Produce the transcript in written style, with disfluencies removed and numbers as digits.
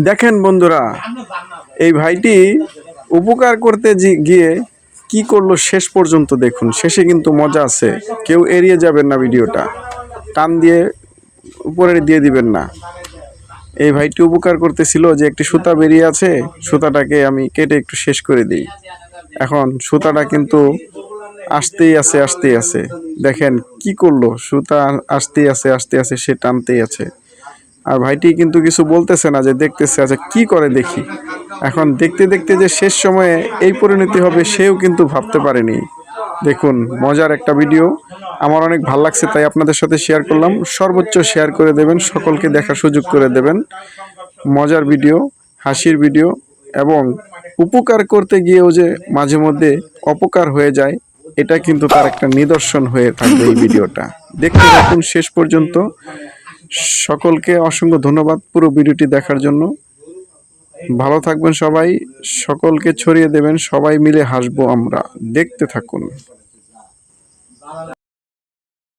দেখেন বন্ধুরা, এই ভাইটি উপকার করতে গিয়ে কি করলো শেষ পর্যন্ত দেখুন। শেষে কিন্তু মজা আছে, কেউ এড়িয়ে যাবেন না, ভিডিওটা টান দিয়ে উপরে দিয়ে দিবেন না। এই ভাইটি উপকার করতেছিল যে একটি সুতা বেরিয়ে আছে, সুতাটাকে আমি কেটে একটু শেষ করে দিই। এখন সুতাটা কিন্তু আসতেই আছে। দেখেন কি করলো, সুতা আসতেই আছে, সে টানতেই আছে। আর ভাইটি কিন্তু কিছু বলতেছে না, যে দেখতেছে, আচ্ছা কি করে দেখি। এখন দেখতে দেখতে যে শেষ সময়ে এই পরিণতি হবে সেও কিন্তু ভাবতে পারেনি। দেখুন, মজার একটা ভিডিও, আমার অনেক ভালো লাগছে, তাই আপনাদের সাথে শেয়ার করলাম। সর্বোচ্চ শেয়ার করে দেবেন, সকলকে দেখার সুযোগ করে দেবেন। মজার ভিডিও, হাসির ভিডিও, এবং উপকার করতে গিয়েও যে মাঝে মধ্যে অপকার হয়ে যায়, এটা কিন্তু তার একটা নিদর্শন হয়ে থাকবে এই ভিডিওটা। দেখতে থাকুন শেষ পর্যন্ত। সকলকে অসংখ্য ধন্যবাদ পুরো ভিডিওটি দেখার জন্য। ভালো থাকবেন সবাই, সকলকে ছড়িয়ে দেবেন, সবাই মিলে হাসবো আমরা। দেখতে থাকুন।